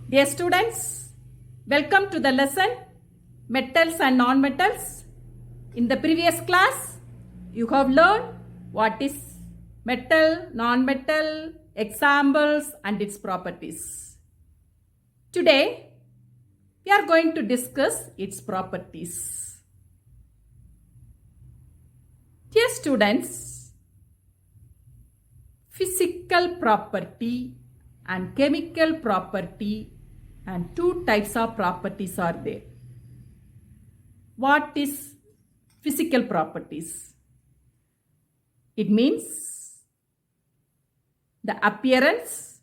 Dear students, welcome to the lesson Metals and Non-Metals. In the previous class, you have learned what is metal, non-metal, examples and its properties. Today, we are going to discuss its properties. Dear students, physical property and chemical property and two types of properties are there. What is physical properties? It means the appearance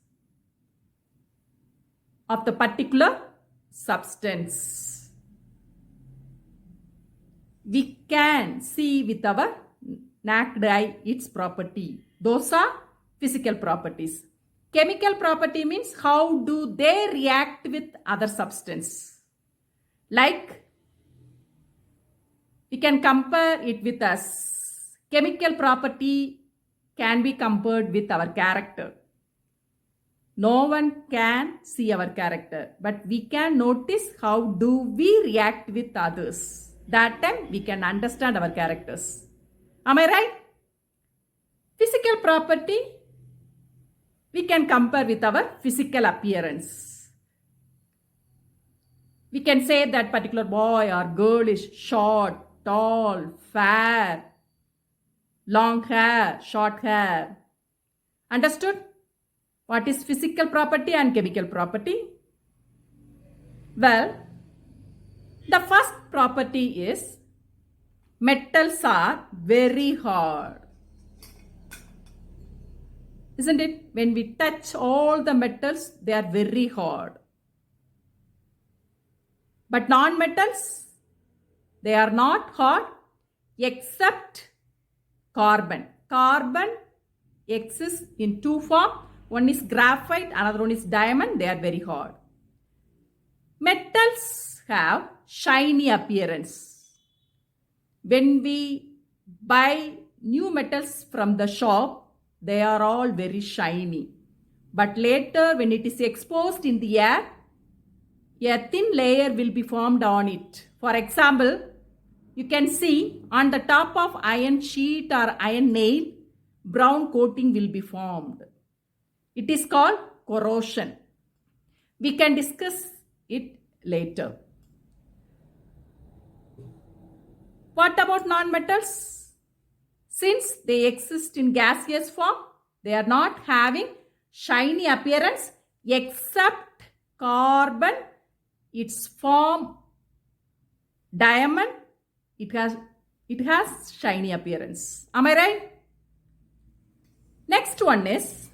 of the particular substance. We can see with our naked eye its property. Those are physical properties. Chemical property means how do they react with other substance. Like we can compare it with us. Chemical property can be compared with our character. No one can see our character, but we can notice how do we react with others. That time we can understand our characters. Am I right? Physical property we can compare with our physical appearance. We can say that particular boy or girl is short, tall, fair, long hair, short hair. Understood? What is physical property and chemical property? Well, the first property is metals are very hard. Isn't it? When we touch all the metals, they are very hard. But non-metals, they are not hard except carbon. Carbon exists in two forms. One is graphite, another one is diamond. They are very hard. Metals have shiny appearance. When we buy new metals from the shop, they are all very shiny. But later when it is exposed in the air, a thin layer will be formed on it. For example, you can see on the top of iron sheet or iron nail, brown coating will be formed. It is called corrosion. We can discuss it later. What about non-metals? Since they exist in gaseous form, they are not having shiny appearance except carbon. Its form diamond, it has shiny appearance. Am I right? Next one is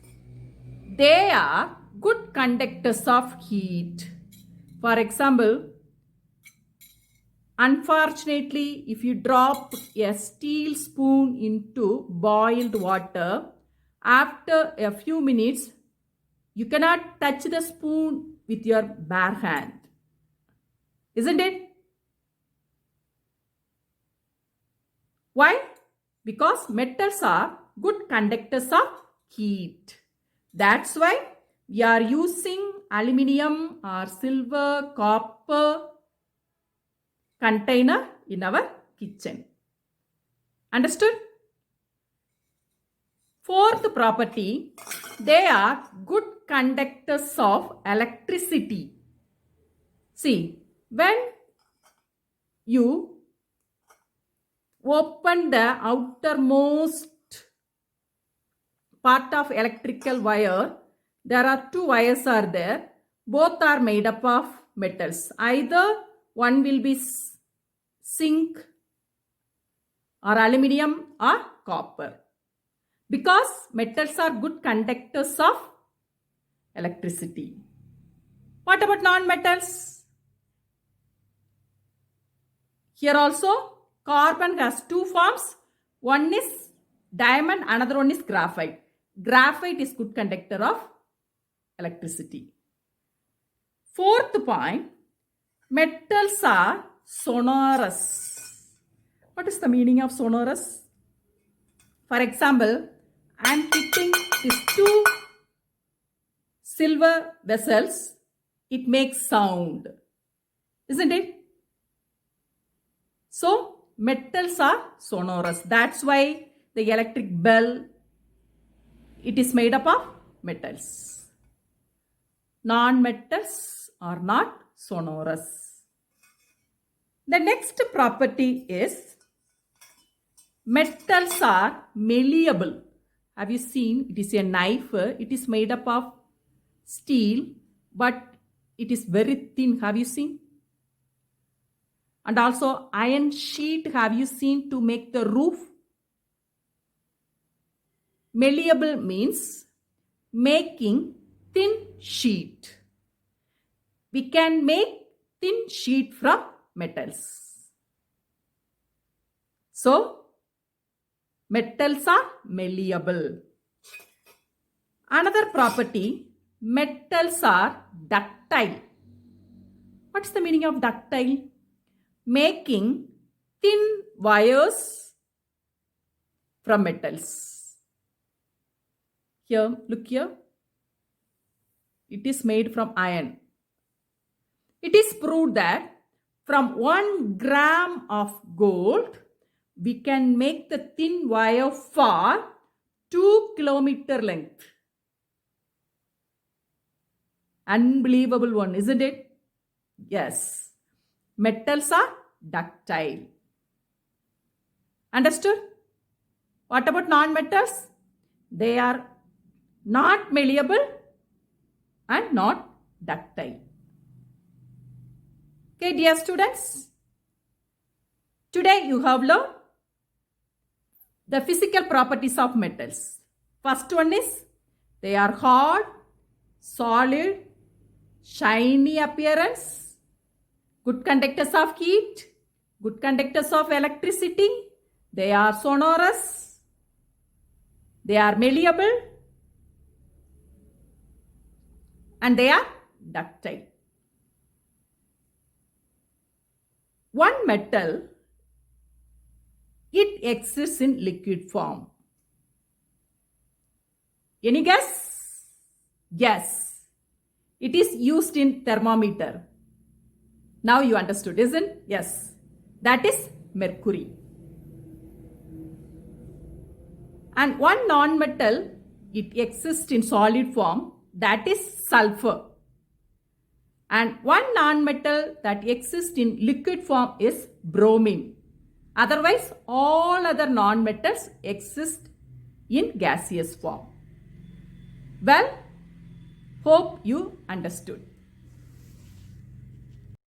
they are good conductors of heat. For example, unfortunately, if you drop a steel spoon into boiled water, after a few minutes, you cannot touch the spoon with your bare hand. Isn't it? Why? Because metals are good conductors of heat. That's why we are using aluminium or silver, copper container in our kitchen. Understood? Fourth property, they are good conductors of electricity. See, when you open the outermost part of electrical wire, there are two wires are there. Both are made up of metals. Either one will be zinc or aluminium or copper. Because metals are good conductors of electricity. What about non-metals? Here also carbon has two forms. One is diamond, another one is graphite. Graphite is good conductor of electricity. Fourth point, metals are sonorous. What is the meaning of sonorous? For example, I am fitting these two silver vessels it makes sound, isn't it? So metals are sonorous. That's why the electric bell, it is made up of metals. Non-metals are not sonorous. The next property is metals are malleable. Have you seen? It is a knife. It is made up of steel, but it is very thin. Have you seen? And also iron sheet. Have you seen to make the roof? Malleable means making thin sheet. We can make thin sheet from metals. So, metals are malleable. Another property, metals are ductile. What's the meaning of ductile? Making thin wires from metals. Here, look here. It is made from iron. It is proved that from 1 gram of gold, we can make the thin wire for 2 kilometer length. Unbelievable one, isn't it? Yes. Metals are ductile. Understood? What about non-metals? They are not malleable and not ductile. Okay, dear students, today you have learned the physical properties of metals. First one is they are hard, solid, shiny appearance, good conductors of heat, good conductors of electricity, they are sonorous, they are malleable, and they are ductile. One metal, it exists in liquid form. Any guess? Yes. It is used in thermometer. Now you understood, isn't it? Yes. That is mercury. And one non-metal, it exists in solid form. That is sulfur. And one non-metal that exists in liquid form is bromine. Otherwise, all other non-metals exist in gaseous form. Well, hope you understood.